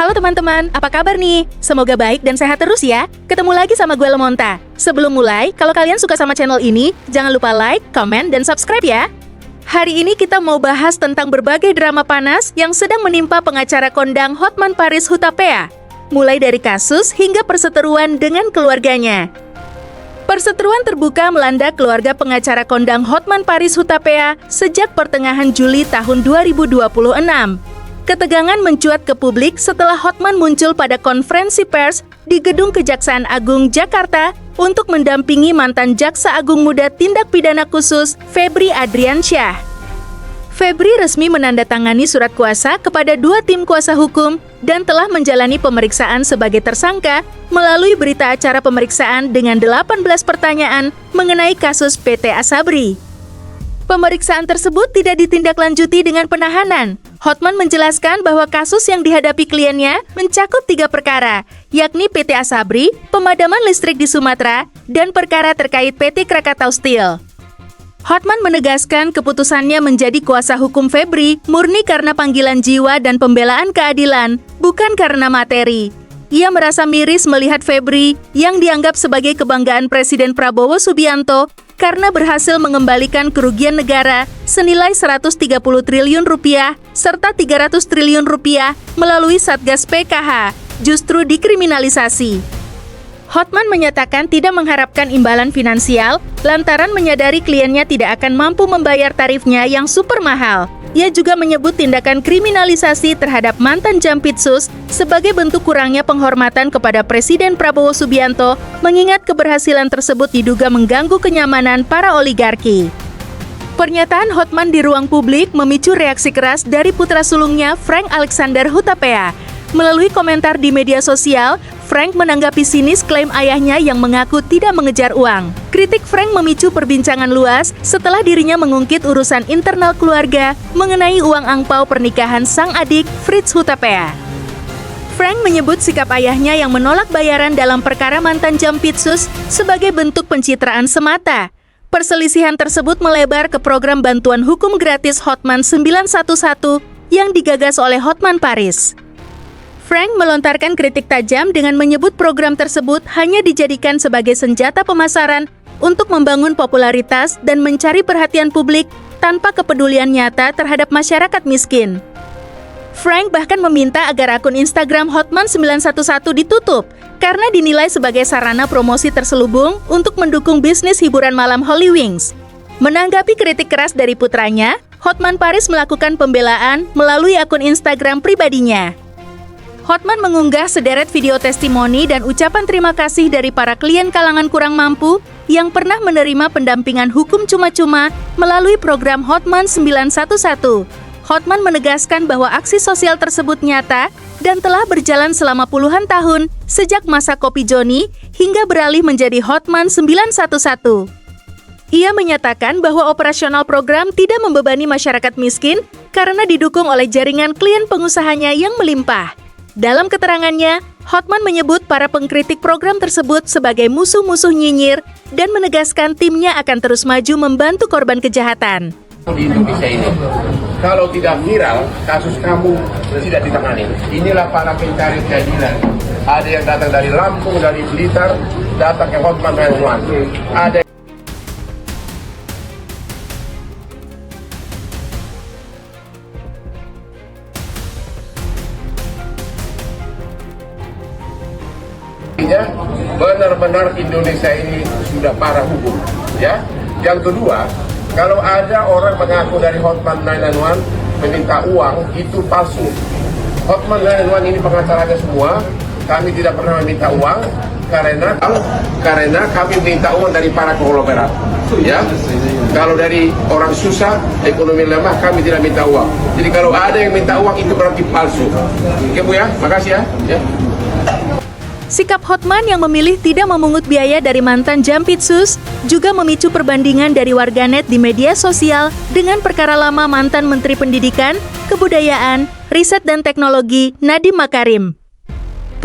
Halo teman-teman, apa kabar nih? Semoga baik dan sehat terus ya. Ketemu lagi sama gue Lemonta. Sebelum mulai, kalau kalian suka sama channel ini, jangan lupa like, komen, dan subscribe ya. Hari ini kita mau bahas tentang berbagai drama panas yang sedang menimpa pengacara kondang Hotman Paris Hutapea. Mulai dari kasus hingga perseteruan dengan keluarganya. Perseteruan terbuka melanda keluarga pengacara kondang Hotman Paris Hutapea sejak pertengahan Juli tahun 2026. Ketegangan mencuat ke publik setelah Hotman muncul pada konferensi pers di Gedung Kejaksaan Agung Jakarta untuk mendampingi mantan Jaksa Agung Muda Tindak Pidana Khusus Febri Adriansyah. Febri resmi menandatangani surat kuasa kepada 2 tim kuasa hukum dan telah menjalani pemeriksaan sebagai tersangka melalui berita acara pemeriksaan dengan 18 pertanyaan mengenai kasus PT Asabri. Pemeriksaan tersebut tidak ditindaklanjuti dengan penahanan. Hotman menjelaskan bahwa kasus yang dihadapi kliennya mencakup 3 perkara, yakni PT Asabri, pemadaman listrik di Sumatera, dan perkara terkait PT Krakatau Steel. Hotman menegaskan keputusannya menjadi kuasa hukum Febri murni karena panggilan jiwa dan pembelaan keadilan, bukan karena materi. Ia merasa miris melihat Febri yang dianggap sebagai kebanggaan Presiden Prabowo Subianto karena berhasil mengembalikan kerugian negara senilai 130 triliun rupiah serta 300 triliun rupiah melalui Satgas PKH, justru dikriminalisasi. Hotman menyatakan tidak mengharapkan imbalan finansial lantaran menyadari kliennya tidak akan mampu membayar tarifnya yang super mahal. Ia juga menyebut tindakan kriminalisasi terhadap mantan Jampitsus sebagai bentuk kurangnya penghormatan kepada Presiden Prabowo Subianto, mengingat keberhasilan tersebut diduga mengganggu kenyamanan para oligarki. Pernyataan Hotman di ruang publik memicu reaksi keras dari putra sulungnya Frank Alexander Hutapea. Melalui komentar di media sosial, Frank menanggapi sinis klaim ayahnya yang mengaku tidak mengejar uang. Kritik Frank memicu perbincangan luas setelah dirinya mengungkit urusan internal keluarga mengenai uang angpau pernikahan sang adik Fritz Hutapea. Frank menyebut sikap ayahnya yang menolak bayaran dalam perkara mantan Jampitsus sebagai bentuk pencitraan semata. Perselisihan tersebut melebar ke program bantuan hukum gratis Hotman 911 yang digagas oleh Hotman Paris. Frank melontarkan kritik tajam dengan menyebut program tersebut hanya dijadikan sebagai senjata pemasaran untuk membangun popularitas dan mencari perhatian publik tanpa kepedulian nyata terhadap masyarakat miskin. Frank bahkan meminta agar akun Instagram Hotman 911 ditutup karena dinilai sebagai sarana promosi terselubung untuk mendukung bisnis hiburan malam Holy Wings. Menanggapi kritik keras dari putranya, Hotman Paris melakukan pembelaan melalui akun Instagram pribadinya. Hotman mengunggah sederet video testimoni dan ucapan terima kasih dari para klien kalangan kurang mampu yang pernah menerima pendampingan hukum cuma-cuma melalui program Hotman 911. Hotman menegaskan bahwa aksi sosial tersebut nyata dan telah berjalan selama puluhan tahun sejak masa Kopi Joni hingga beralih menjadi Hotman 911. Ia menyatakan bahwa operasional program tidak membebani masyarakat miskin karena didukung oleh jaringan klien pengusahanya yang melimpah. Dalam keterangannya, Hotman menyebut para pengkritik program tersebut sebagai musuh-musuh nyinyir dan menegaskan timnya akan terus maju membantu korban kejahatan. Di Indonesia ini, kalau tidak viral, kasus kamu tidak ditangani. Inilah para pencari keadilan. Ada yang datang dari Lampung, dari Blitar, datang ke Hotman 911. Ada benar-benar Indonesia ini sudah parah hukum, ya. Yang kedua, kalau ada orang mengaku dari Hotman 911 meminta uang, itu palsu. Hotman 911 ini pengacaranya semua, kami tidak pernah meminta uang karena kami minta uang dari para konglomerat, ya. Kalau dari orang susah, ekonomi lemah, kami tidak minta uang. Jadi kalau ada yang minta uang itu berarti palsu. Oke Bu ya, makasih ya. Sikap Hotman yang memilih tidak memungut biaya dari mantan Jampitsus juga memicu perbandingan dari warganet di media sosial dengan perkara lama mantan Menteri Pendidikan, Kebudayaan, Riset dan Teknologi Nadiem Makarim.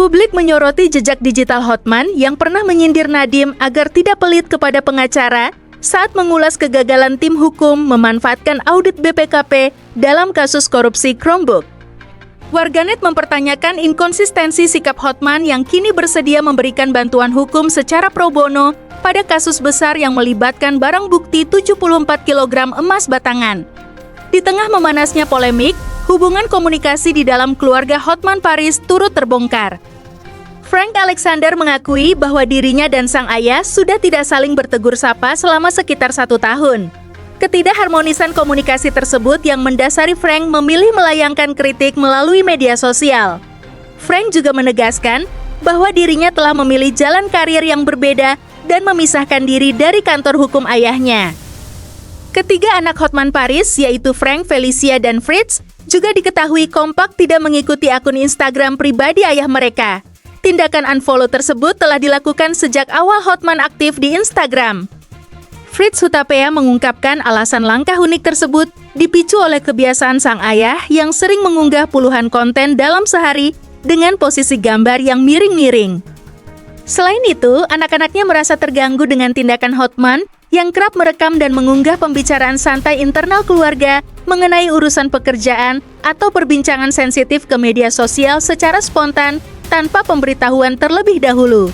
Publik menyoroti jejak digital Hotman yang pernah menyindir Nadiem agar tidak pelit kepada pengacara saat mengulas kegagalan tim hukum memanfaatkan audit BPKP dalam kasus korupsi Chromebook. Warganet mempertanyakan inkonsistensi sikap Hotman yang kini bersedia memberikan bantuan hukum secara pro bono pada kasus besar yang melibatkan barang bukti 74 kg emas batangan. Di tengah memanasnya polemik, hubungan komunikasi di dalam keluarga Hotman Paris turut terbongkar. Frank Alexander mengakui bahwa dirinya dan sang ayah sudah tidak saling bertegur sapa selama sekitar 1 tahun. Ketidakharmonisan komunikasi tersebut yang mendasari Frank memilih melayangkan kritik melalui media sosial. Frank juga menegaskan bahwa dirinya telah memilih jalan karir yang berbeda dan memisahkan diri dari kantor hukum ayahnya. Ketiga anak Hotman Paris, yaitu Frank, Felicia, dan Fritz, juga diketahui kompak tidak mengikuti akun Instagram pribadi ayah mereka. Tindakan unfollow tersebut telah dilakukan sejak awal Hotman aktif di Instagram. Fritz Hutapea mengungkapkan alasan langkah unik tersebut dipicu oleh kebiasaan sang ayah yang sering mengunggah puluhan konten dalam sehari dengan posisi gambar yang miring-miring. Selain itu, anak-anaknya merasa terganggu dengan tindakan Hotman yang kerap merekam dan mengunggah pembicaraan santai internal keluarga mengenai urusan pekerjaan atau perbincangan sensitif ke media sosial secara spontan tanpa pemberitahuan terlebih dahulu.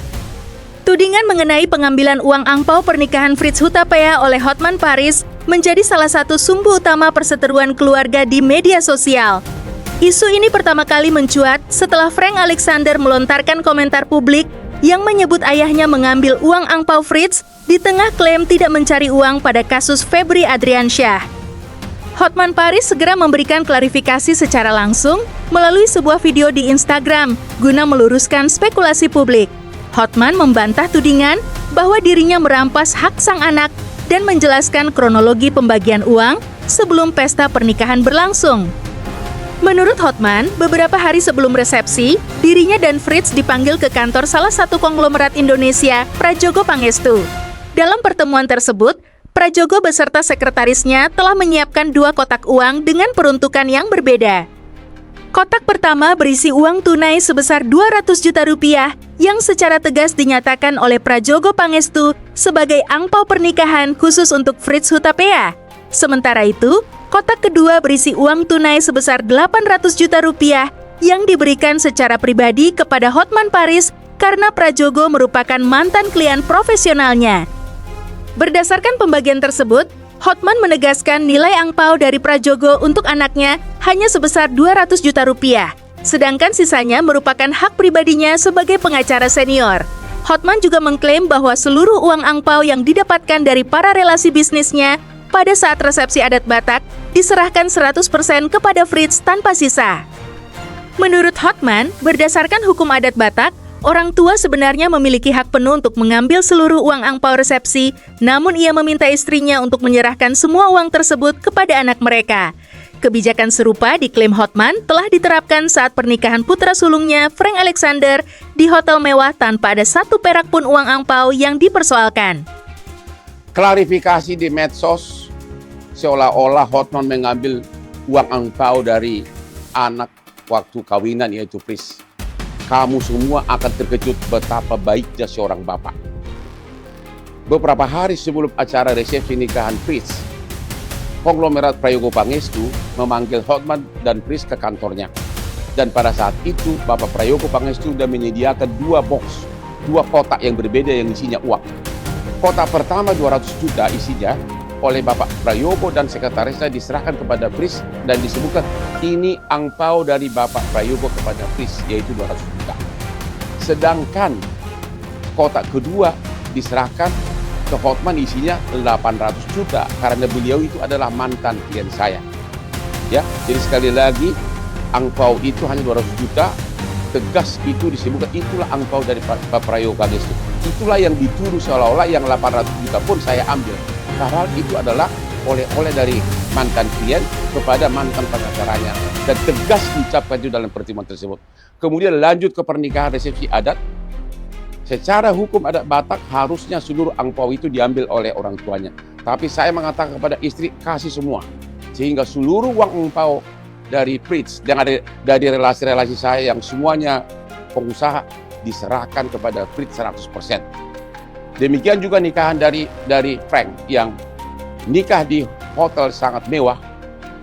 Tudingan mengenai pengambilan uang angpau pernikahan Fritz Hutapea oleh Hotman Paris menjadi salah satu sumbu utama perseteruan keluarga di media sosial. Isu ini pertama kali mencuat setelah Frank Alexander melontarkan komentar publik yang menyebut ayahnya mengambil uang angpau Fritz di tengah klaim tidak mencari uang pada kasus Febri Adriansyah. Hotman Paris segera memberikan klarifikasi secara langsung melalui sebuah video di Instagram guna meluruskan spekulasi publik. Hotman membantah tudingan bahwa dirinya merampas hak sang anak dan menjelaskan kronologi pembagian uang sebelum pesta pernikahan berlangsung. Menurut Hotman, beberapa hari sebelum resepsi, dirinya dan Fritz dipanggil ke kantor salah satu konglomerat Indonesia, Prajogo Pangestu. Dalam pertemuan tersebut, Prajogo beserta sekretarisnya telah menyiapkan 2 kotak uang dengan peruntukan yang berbeda. Kotak pertama berisi uang tunai sebesar 200 juta rupiah yang secara tegas dinyatakan oleh Prajogo Pangestu sebagai angpau pernikahan khusus untuk Fritz Hutapea. Sementara itu, kotak kedua berisi uang tunai sebesar 800 juta rupiah yang diberikan secara pribadi kepada Hotman Paris karena Prajogo merupakan mantan klien profesionalnya. Berdasarkan pembagian tersebut, Hotman menegaskan nilai angpau dari Prajogo untuk anaknya hanya sebesar 200 juta rupiah, sedangkan sisanya merupakan hak pribadinya sebagai pengacara senior. Hotman juga mengklaim bahwa seluruh uang angpau yang didapatkan dari para relasi bisnisnya pada saat resepsi adat Batak diserahkan 100% kepada Fritz tanpa sisa. Menurut Hotman, berdasarkan hukum adat Batak, orang tua sebenarnya memiliki hak penuh untuk mengambil seluruh uang angpau resepsi, namun ia meminta istrinya untuk menyerahkan semua uang tersebut kepada anak mereka. Kebijakan serupa diklaim Hotman telah diterapkan saat pernikahan putra sulungnya Frank Alexander di hotel mewah tanpa ada 1 perak pun uang angpau yang dipersoalkan. Klarifikasi di medsos seolah-olah Hotman mengambil uang angpau dari anak waktu kawinan yaitu Fritz. Kamu semua akan terkejut betapa baiknya seorang bapak. Beberapa hari sebelum acara resepsi nikahan Fritz, konglomerat Prajogo Pangestu memanggil Hotman dan Fritz ke kantornya. Dan pada saat itu, Bapak Prajogo Pangestu sudah menyediakan 2 kotak yang berbeda yang isinya uang. Kotak pertama 200 juta isinya oleh Bapak Prajogo dan sekretarisnya diserahkan kepada Fritz dan disebutkan ini angpau dari Bapak Prajogo kepada Fritz yaitu 200 juta. Sedangkan kotak kedua diserahkan ke Hotman isinya 800 juta karena beliau itu adalah mantan klien saya. Ya, jadi sekali lagi angpau itu hanya 200 juta, tegas itu disebutkan itulah angpau dari Bapak Prajogo Pangestu. Itulah yang dituduh seolah-olah yang 800 juta pun saya ambil. Padahal itu adalah oleh-oleh dari mantan klien kepada mantan pengacaranya. Dan tegas diucapkan itu dalam pertemuan tersebut. Kemudian lanjut ke pernikahan resepsi adat. Secara hukum adat Batak harusnya seluruh angpau itu diambil oleh orang tuanya. Tapi saya mengatakan kepada istri kasih semua. Sehingga seluruh uang angpau dari Fritz yang ada dari relasi-relasi saya yang semuanya pengusaha diserahkan kepada Fritz 100%. Demikian juga nikahan dari Frank yang nikah di hotel sangat mewah,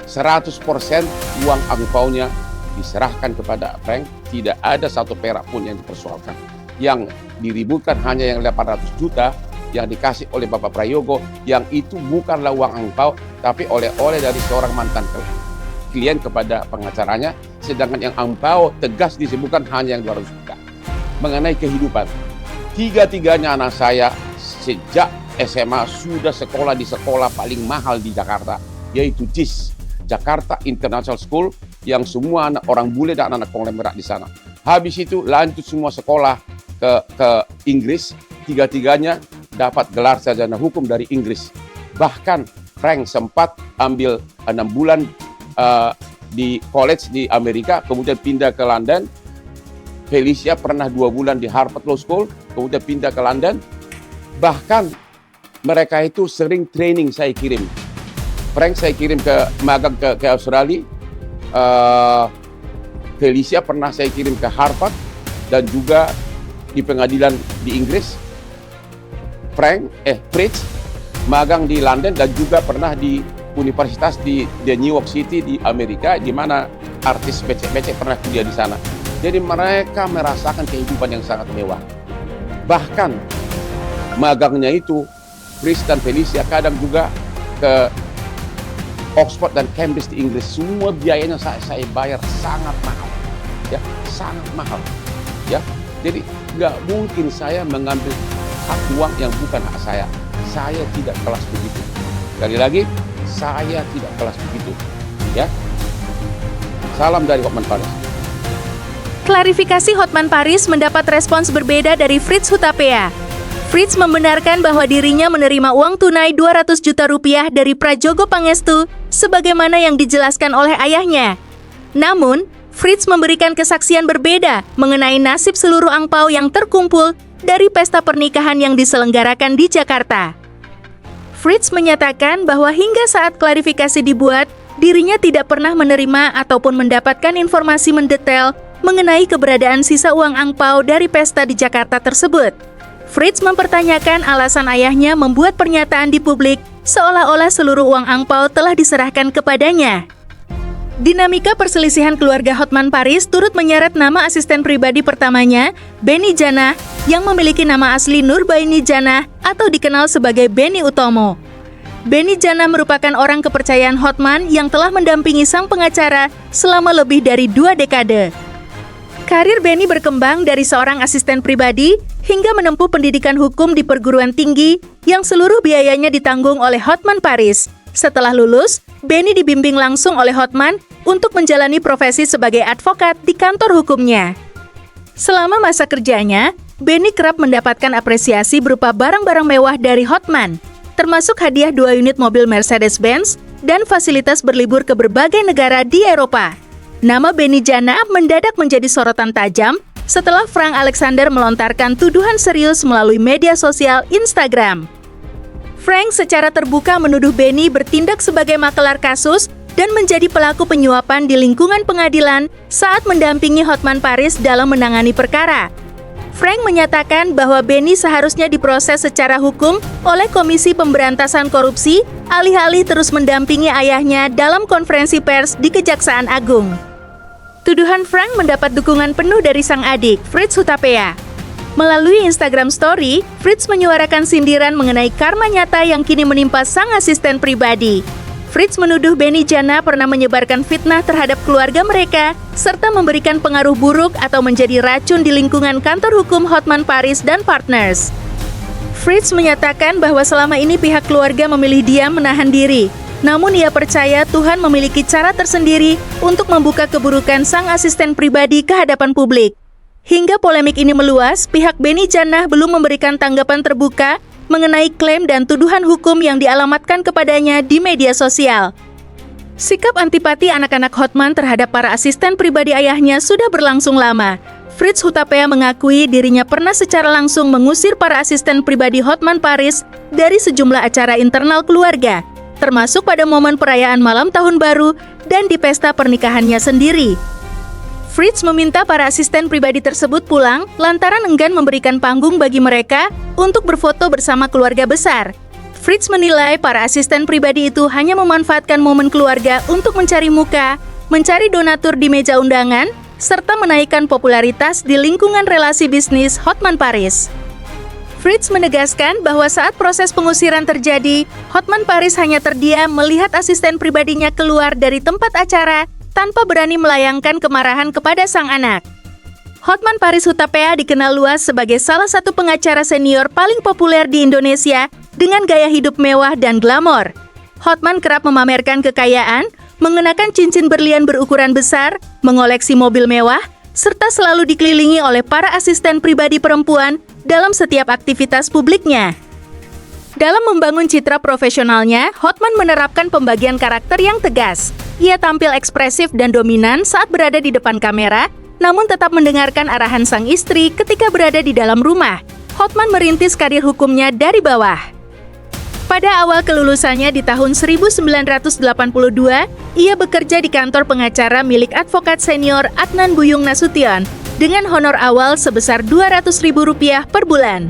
100% uang angpaunya diserahkan kepada Frank, tidak ada satu perak pun yang dipersoalkan. Yang diributkan hanya yang 800 juta yang dikasih oleh Bapak Prayogo, yang itu bukanlah uang angpau, tapi oleh-oleh dari seorang mantan klien kepada pengacaranya, sedangkan yang angpau tegas disebutkan hanya yang 200 juta. Mengenai kehidupan, tiga-tiganya anak saya sejak SMA sudah sekolah di sekolah paling mahal di Jakarta, yaitu JIS, Jakarta International School, yang semua anak orang bule dan anak konglomerat di sana. Habis itu lanjut semua sekolah ke Inggris, tiga-tiganya dapat gelar sarjana hukum dari Inggris. Bahkan Frank sempat ambil 6 bulan di college di Amerika, kemudian pindah ke London. Felicia pernah 2 bulan di Harvard Law School, kemudian pindah ke London. Bahkan mereka itu sering training saya kirim. Frank saya kirim ke magang ke Australia. Felicia pernah saya kirim ke Harvard dan juga di pengadilan di Inggris. Fritz magang di London dan juga pernah di universitas di New York City di Amerika, di mana artis becek-becek pernah kuliah di sana. Jadi mereka merasakan kehidupan yang sangat mewah. Bahkan magangnya itu Fritz dan Felicia kadang juga ke Oxford dan Cambridge di Inggris. Semua biayanya saya bayar sangat mahal, ya, sangat mahal, ya. Jadi nggak mungkin saya mengambil hak uang yang bukan hak saya. Saya tidak kelas begitu. Sekali lagi, saya tidak kelas begitu, ya. Salam dari Hotman Paris. Klarifikasi Hotman Paris mendapat respons berbeda dari Fritz Hutapea. Fritz membenarkan bahwa dirinya menerima uang tunai 200 juta rupiah dari Prajogo Pangestu sebagaimana yang dijelaskan oleh ayahnya. Namun, Fritz memberikan kesaksian berbeda mengenai nasib seluruh angpau yang terkumpul dari pesta pernikahan yang diselenggarakan di Jakarta. Fritz menyatakan bahwa hingga saat klarifikasi dibuat, dirinya tidak pernah menerima ataupun mendapatkan informasi mendetail mengenai keberadaan sisa uang angpau dari pesta di Jakarta tersebut. Fritz mempertanyakan alasan ayahnya membuat pernyataan di publik seolah-olah seluruh uang angpau telah diserahkan kepadanya. Dinamika perselisihan keluarga Hotman Paris turut menyeret nama asisten pribadi pertamanya, Benny Janah, yang memiliki nama asli Nurbaini Janah atau dikenal sebagai Benny Utomo. Benny Janah merupakan orang kepercayaan Hotman yang telah mendampingi sang pengacara selama lebih dari 2 dekade. Karir Benny berkembang dari seorang asisten pribadi hingga menempuh pendidikan hukum di perguruan tinggi yang seluruh biayanya ditanggung oleh Hotman Paris. Setelah lulus, Benny dibimbing langsung oleh Hotman untuk menjalani profesi sebagai advokat di kantor hukumnya. Selama masa kerjanya, Benny kerap mendapatkan apresiasi berupa barang-barang mewah dari Hotman, termasuk hadiah 2 unit mobil Mercedes-Benz dan fasilitas berlibur ke berbagai negara di Eropa. Nama Benny Janah mendadak menjadi sorotan tajam setelah Frank Alexander melontarkan tuduhan serius melalui media sosial Instagram. Frank secara terbuka menuduh Benny bertindak sebagai makelar kasus dan menjadi pelaku penyuapan di lingkungan pengadilan saat mendampingi Hotman Paris dalam menangani perkara. Frank menyatakan bahwa Benny seharusnya diproses secara hukum oleh Komisi Pemberantasan Korupsi, alih-alih terus mendampingi ayahnya dalam konferensi pers di Kejaksaan Agung. Tuduhan Frank mendapat dukungan penuh dari sang adik, Fritz Hutapea. Melalui Instagram Story, Fritz menyuarakan sindiran mengenai karma nyata yang kini menimpa sang asisten pribadi. Fritz menuduh Benny Janah pernah menyebarkan fitnah terhadap keluarga mereka, serta memberikan pengaruh buruk atau menjadi racun di lingkungan kantor hukum Hotman Paris dan Partners. Fritz menyatakan bahwa selama ini pihak keluarga memilih diam menahan diri. Namun ia percaya Tuhan memiliki cara tersendiri untuk membuka keburukan sang asisten pribadi ke hadapan publik. Hingga polemik ini meluas, pihak Benny Janah belum memberikan tanggapan terbuka mengenai klaim dan tuduhan hukum yang dialamatkan kepadanya di media sosial. Sikap antipati anak-anak Hotman terhadap para asisten pribadi ayahnya sudah berlangsung lama. Fritz Hutapea mengakui dirinya pernah secara langsung mengusir para asisten pribadi Hotman Paris dari sejumlah acara internal keluarga, termasuk pada momen perayaan malam tahun baru dan di pesta pernikahannya sendiri. Fritz meminta para asisten pribadi tersebut pulang lantaran enggan memberikan panggung bagi mereka untuk berfoto bersama keluarga besar. Fritz menilai para asisten pribadi itu hanya memanfaatkan momen keluarga untuk mencari muka, mencari donatur di meja undangan, serta menaikkan popularitas di lingkungan relasi bisnis Hotman Paris. Fritz menegaskan bahwa saat proses pengusiran terjadi, Hotman Paris hanya terdiam melihat asisten pribadinya keluar dari tempat acara tanpa berani melayangkan kemarahan kepada sang anak. Hotman Paris Hutapea dikenal luas sebagai salah satu pengacara senior paling populer di Indonesia dengan gaya hidup mewah dan glamor. Hotman kerap memamerkan kekayaan, mengenakan cincin berlian berukuran besar, mengoleksi mobil mewah, serta selalu dikelilingi oleh para asisten pribadi perempuan dalam setiap aktivitas publiknya. Dalam membangun citra profesionalnya, Hotman menerapkan pembagian karakter yang tegas. Ia tampil ekspresif dan dominan saat berada di depan kamera, namun tetap mendengarkan arahan sang istri ketika berada di dalam rumah. Hotman merintis karir hukumnya dari bawah. Pada awal kelulusannya di tahun 1982, ia bekerja di kantor pengacara milik advokat senior Adnan Buyung Nasution dengan honor awal sebesar Rp200.000 per bulan.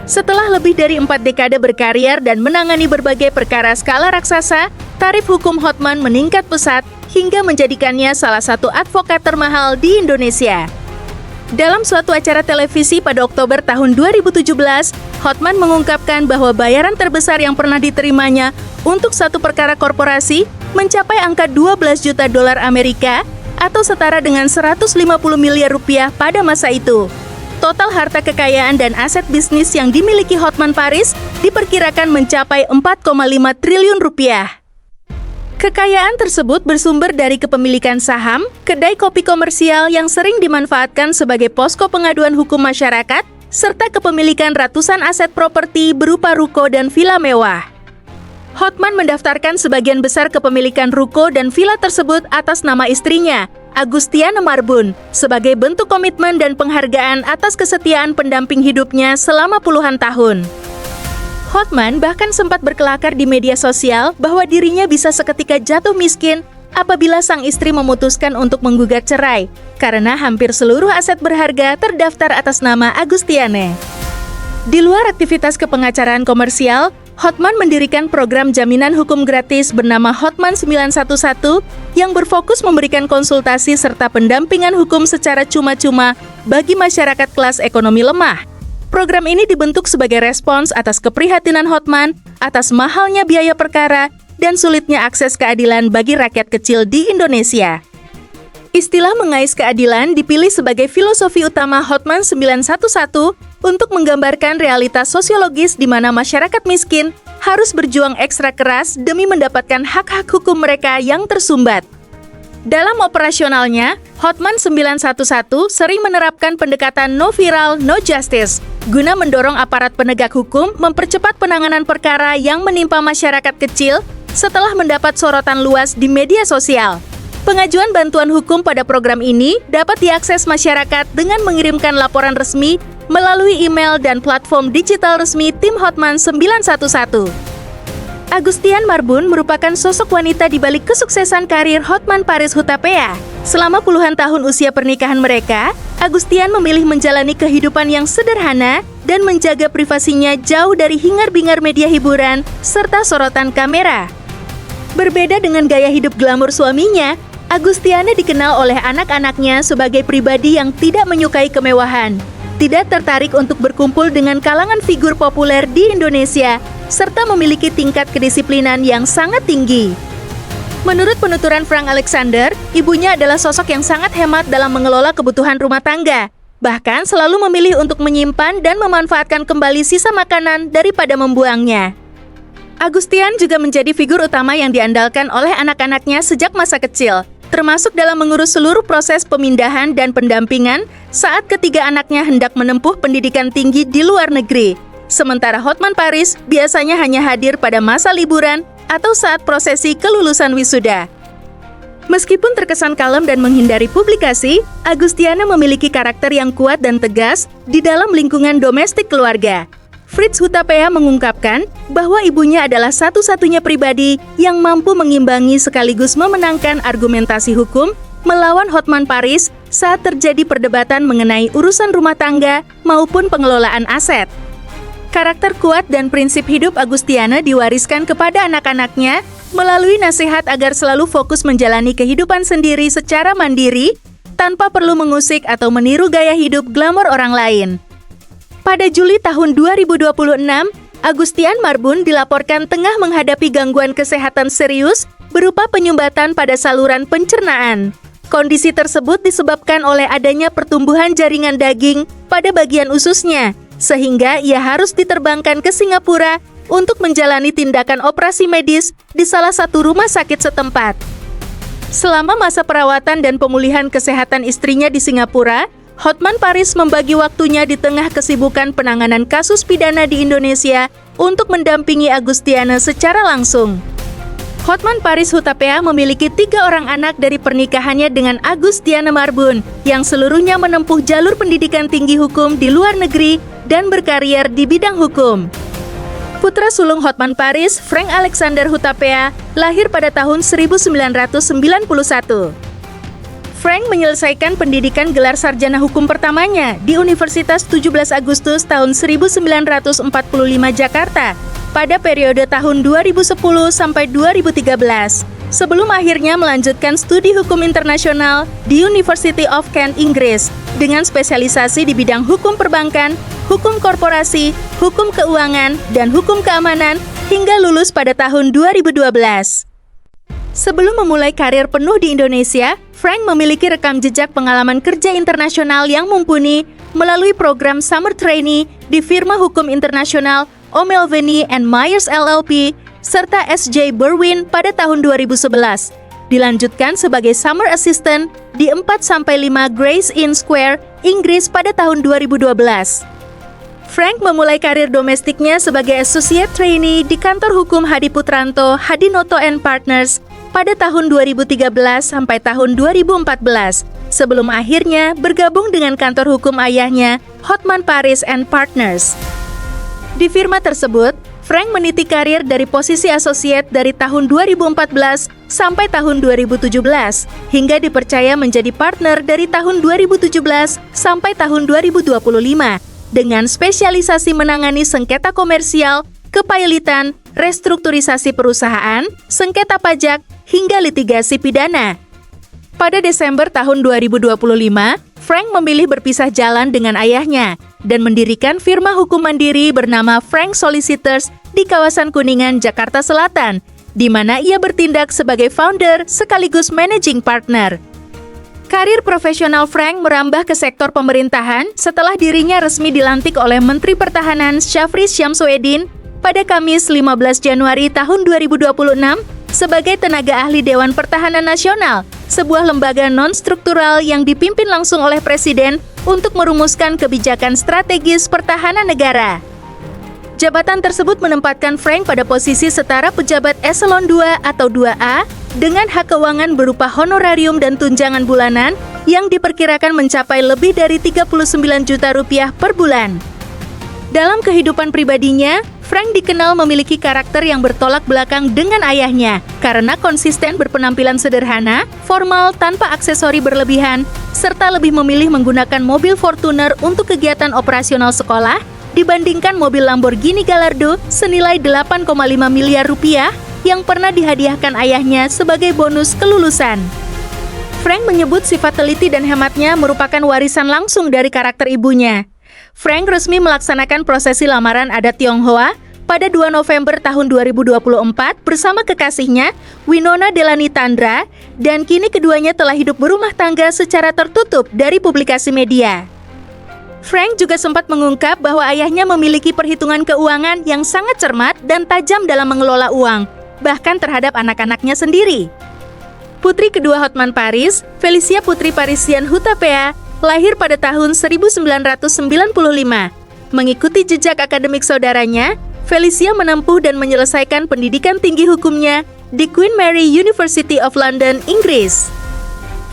Setelah lebih dari 4 dekade berkarir dan menangani berbagai perkara skala raksasa, tarif hukum Hotman meningkat pesat hingga menjadikannya salah satu advokat termahal di Indonesia. Dalam suatu acara televisi pada Oktober tahun 2017, Hotman mengungkapkan bahwa bayaran terbesar yang pernah diterimanya untuk satu perkara korporasi mencapai angka 12 juta dolar Amerika atau setara dengan 150 miliar rupiah pada masa itu. Total harta kekayaan dan aset bisnis yang dimiliki Hotman Paris diperkirakan mencapai 4,5 triliun rupiah. Kekayaan tersebut bersumber dari kepemilikan saham, kedai kopi komersial yang sering dimanfaatkan sebagai posko pengaduan hukum masyarakat, serta kepemilikan ratusan aset properti berupa ruko dan villa mewah. Hotman mendaftarkan sebagian besar kepemilikan ruko dan villa tersebut atas nama istrinya, Agustiana Marbun, sebagai bentuk komitmen dan penghargaan atas kesetiaan pendamping hidupnya selama puluhan tahun. Hotman bahkan sempat berkelakar di media sosial bahwa dirinya bisa seketika jatuh miskin apabila sang istri memutuskan untuk menggugat cerai, karena hampir seluruh aset berharga terdaftar atas nama Agustiana. Di luar aktivitas kepengacaraan komersial, Hotman mendirikan program jaminan hukum gratis bernama Hotman 911 yang berfokus memberikan konsultasi serta pendampingan hukum secara cuma-cuma bagi masyarakat kelas ekonomi lemah. Program ini dibentuk sebagai respons atas keprihatinan Hotman atas mahalnya biaya perkara dan sulitnya akses keadilan bagi rakyat kecil di Indonesia. Istilah mengais keadilan dipilih sebagai filosofi utama Hotman 911 untuk menggambarkan realitas sosiologis di mana masyarakat miskin harus berjuang ekstra keras demi mendapatkan hak-hak hukum mereka yang tersumbat. Dalam operasionalnya, Hotman 911 sering menerapkan pendekatan no viral, no justice, guna mendorong aparat penegak hukum mempercepat penanganan perkara yang menimpa masyarakat kecil setelah mendapat sorotan luas di media sosial. Pengajuan bantuan hukum pada program ini dapat diakses masyarakat dengan mengirimkan laporan resmi melalui email dan platform digital resmi tim Hotman 911. Agustian Marbun merupakan sosok wanita di balik kesuksesan karir Hotman Paris Hutapea. Selama puluhan tahun usia pernikahan mereka, Agustian memilih menjalani kehidupan yang sederhana dan menjaga privasinya jauh dari hingar-bingar media hiburan serta sorotan kamera. Berbeda dengan gaya hidup glamor suaminya, Agustiana dikenal oleh anak-anaknya sebagai pribadi yang tidak menyukai kemewahan, tidak tertarik untuk berkumpul dengan kalangan figur populer di Indonesia, serta memiliki tingkat kedisiplinan yang sangat tinggi. Menurut penuturan Frank Alexander, ibunya adalah sosok yang sangat hemat dalam mengelola kebutuhan rumah tangga, bahkan selalu memilih untuk menyimpan dan memanfaatkan kembali sisa makanan daripada membuangnya. Agustian juga menjadi figur utama yang diandalkan oleh anak-anaknya sejak masa kecil, termasuk dalam mengurus seluruh proses pemindahan dan pendampingan saat ketiga anaknya hendak menempuh pendidikan tinggi di luar negeri. Sementara Hotman Paris biasanya hanya hadir pada masa liburan atau saat prosesi kelulusan wisuda. Meskipun terkesan kalem dan menghindari publikasi, Agustiana memiliki karakter yang kuat dan tegas di dalam lingkungan domestik keluarga. Fritz Hutapea mengungkapkan bahwa ibunya adalah satu-satunya pribadi yang mampu mengimbangi sekaligus memenangkan argumentasi hukum melawan Hotman Paris saat terjadi perdebatan mengenai urusan rumah tangga maupun pengelolaan aset. Karakter kuat dan prinsip hidup Agustiana diwariskan kepada anak-anaknya melalui nasihat agar selalu fokus menjalani kehidupan sendiri secara mandiri, tanpa perlu mengusik atau meniru gaya hidup glamor orang lain. Pada Juli tahun 2026, Agustian Marbun dilaporkan tengah menghadapi gangguan kesehatan serius berupa penyumbatan pada saluran pencernaan. Kondisi tersebut disebabkan oleh adanya pertumbuhan jaringan daging pada bagian ususnya, sehingga ia harus diterbangkan ke Singapura untuk menjalani tindakan operasi medis di salah satu rumah sakit setempat. Selama masa perawatan dan pemulihan kesehatan istrinya di Singapura, Hotman Paris membagi waktunya di tengah kesibukan penanganan kasus pidana di Indonesia untuk mendampingi Agustiana secara langsung. Hotman Paris Hutapea memiliki 3 orang anak dari pernikahannya dengan Agustiana Marbun, yang seluruhnya menempuh jalur pendidikan tinggi hukum di luar negeri dan berkarier di bidang hukum. Putra sulung Hotman Paris, Frank Alexander Hutapea, lahir pada tahun 1991. Frank menyelesaikan pendidikan gelar sarjana hukum pertamanya di Universitas 17 Agustus tahun 1945 Jakarta pada periode tahun 2010 sampai 2013, sebelum akhirnya melanjutkan studi hukum internasional di University of Kent, Inggris, dengan spesialisasi di bidang hukum perbankan, hukum korporasi, hukum keuangan, dan hukum keamanan, hingga lulus pada tahun 2012. Sebelum memulai karir penuh di Indonesia, Frank memiliki rekam jejak pengalaman kerja internasional yang mumpuni melalui program Summer Trainee di firma hukum internasional O'Melveny & Myers LLP, serta S.J. Berwin pada tahun 2011. Dilanjutkan sebagai Summer Assistant di 4-5 Gray's Inn Square, Inggris pada tahun 2012. Frank memulai karir domestiknya sebagai Associate Trainee di kantor hukum Hadi Putranto, Hadinoto & Partners pada tahun 2013 sampai tahun 2014, sebelum akhirnya bergabung dengan kantor hukum ayahnya, Hotman Paris & Partners. Di firma tersebut, Frank meniti karir dari posisi associate dari tahun 2014 sampai tahun 2017, hingga dipercaya menjadi partner dari tahun 2017 sampai tahun 2025, dengan spesialisasi menangani sengketa komersial, kepailitan, restrukturisasi perusahaan, sengketa pajak, hingga litigasi pidana. Pada Desember tahun 2025, Frank memilih berpisah jalan dengan ayahnya dan mendirikan firma hukum mandiri bernama Frank Solicitors di kawasan Kuningan, Jakarta Selatan, di mana ia bertindak sebagai founder sekaligus managing partner. Karir profesional Frank merambah ke sektor pemerintahan setelah dirinya resmi dilantik oleh Menteri Pertahanan Syafri Syamsuddin pada Kamis 15 Januari tahun 2026 sebagai tenaga ahli Dewan Pertahanan Nasional, sebuah lembaga non-struktural yang dipimpin langsung oleh Presiden untuk merumuskan kebijakan strategis pertahanan negara. Jabatan tersebut menempatkan Frank pada posisi setara pejabat eselon 2 atau 2A dengan hak keuangan berupa honorarium dan tunjangan bulanan yang diperkirakan mencapai lebih dari 39 juta rupiah per bulan. Dalam kehidupan pribadinya, Frank dikenal memiliki karakter yang bertolak belakang dengan ayahnya karena konsisten berpenampilan sederhana, formal tanpa aksesori berlebihan, serta lebih memilih menggunakan mobil Fortuner untuk kegiatan operasional sekolah dibandingkan mobil Lamborghini Gallardo senilai 8,5 miliar rupiah yang pernah dihadiahkan ayahnya sebagai bonus kelulusan. Frank menyebut sifat teliti dan hematnya merupakan warisan langsung dari karakter ibunya. Frank resmi melaksanakan prosesi lamaran adat Tionghoa pada 2 November tahun 2024 bersama kekasihnya, Winona Delani Tandra, dan kini keduanya telah hidup berumah tangga secara tertutup dari publikasi media. Frank juga sempat mengungkap bahwa ayahnya memiliki perhitungan keuangan yang sangat cermat dan tajam dalam mengelola uang, bahkan terhadap anak-anaknya sendiri. Putri kedua Hotman Paris, Felicia Putri Parisian Hutapea, lahir pada tahun 1995. Mengikuti jejak akademik saudaranya, Felicia menempuh dan menyelesaikan pendidikan tinggi hukumnya di Queen Mary University of London, Inggris.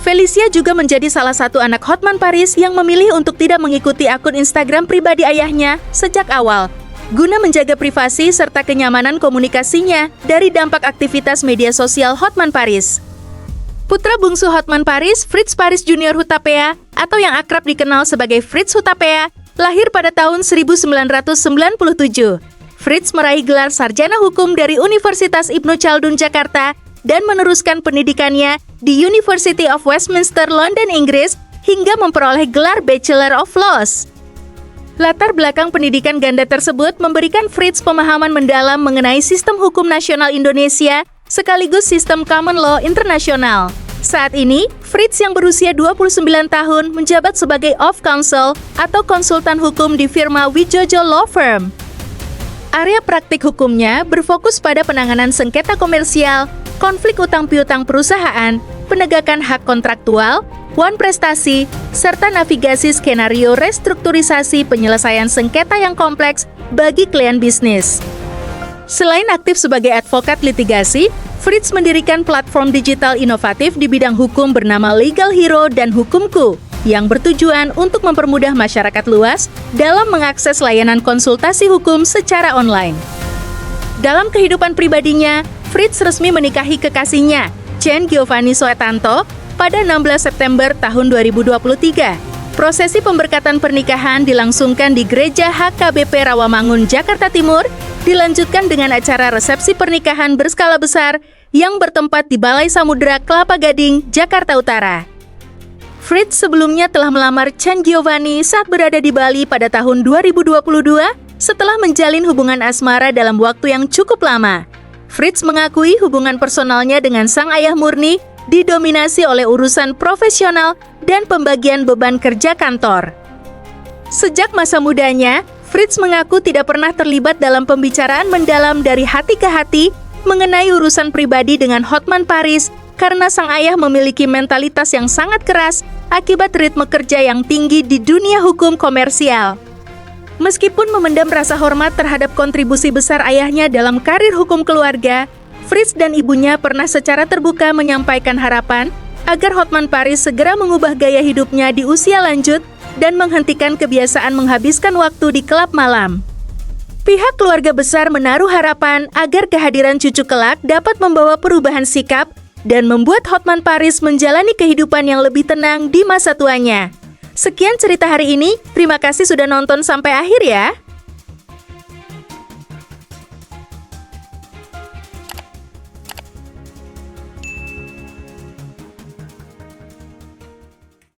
Felicia juga menjadi salah satu anak Hotman Paris yang memilih untuk tidak mengikuti akun Instagram pribadi ayahnya sejak awal, guna menjaga privasi serta kenyamanan komunikasinya dari dampak aktivitas media sosial Hotman Paris. Putra bungsu Hotman Paris, Fritz Paris Junior Hutapea, atau yang akrab dikenal sebagai Fritz Hutapea, Lahir pada tahun 1997, Fritz meraih gelar sarjana hukum dari Universitas Ibnu Khaldun Jakarta dan meneruskan pendidikannya di University of Westminster, London, Inggris, hingga memperoleh gelar Bachelor of Laws. Latar belakang pendidikan ganda tersebut memberikan Fritz pemahaman mendalam mengenai sistem hukum nasional Indonesia sekaligus sistem common law internasional. Saat ini, Fritz yang berusia 29 tahun menjabat sebagai Of Counsel atau konsultan hukum di firma Wijojo Law Firm. Area praktik hukumnya berfokus pada penanganan sengketa komersial, konflik utang piutang perusahaan, penegakan hak kontraktual, wan prestasi, serta navigasi skenario restrukturisasi penyelesaian sengketa yang kompleks bagi klien bisnis. Selain aktif sebagai advokat litigasi, Fritz mendirikan platform digital inovatif di bidang hukum bernama Legal Hero dan Hukumku, yang bertujuan untuk mempermudah masyarakat luas dalam mengakses layanan konsultasi hukum secara online. Dalam kehidupan pribadinya, Fritz resmi menikahi kekasihnya, Chen Giovanni Soetanto, pada 16 September tahun 2023. Prosesi pemberkatan pernikahan dilangsungkan di Gereja HKBP Rawamangun, Jakarta Timur, dilanjutkan dengan acara resepsi pernikahan berskala besar yang bertempat di Balai Samudra Kelapa Gading, Jakarta Utara. Fritz sebelumnya telah melamar Chen Giovanni saat berada di Bali pada tahun 2022 setelah menjalin hubungan asmara dalam waktu yang cukup lama. Fritz mengakui hubungan personalnya dengan sang ayah murni didominasi oleh urusan profesional dan pembagian beban kerja kantor. Sejak masa mudanya, Fritz mengaku tidak pernah terlibat dalam pembicaraan mendalam dari hati ke hati mengenai urusan pribadi dengan Hotman Paris karena sang ayah memiliki mentalitas yang sangat keras akibat ritme kerja yang tinggi di dunia hukum komersial. Meskipun memendam rasa hormat terhadap kontribusi besar ayahnya dalam karir hukum keluarga, Fritz dan ibunya pernah secara terbuka menyampaikan harapan agar Hotman Paris segera mengubah gaya hidupnya di usia lanjut dan menghentikan kebiasaan menghabiskan waktu di klub malam. Pihak keluarga besar menaruh harapan agar kehadiran cucu kelak dapat membawa perubahan sikap dan membuat Hotman Paris menjalani kehidupan yang lebih tenang di masa tuanya. Sekian cerita hari ini, terima kasih sudah nonton sampai akhir ya.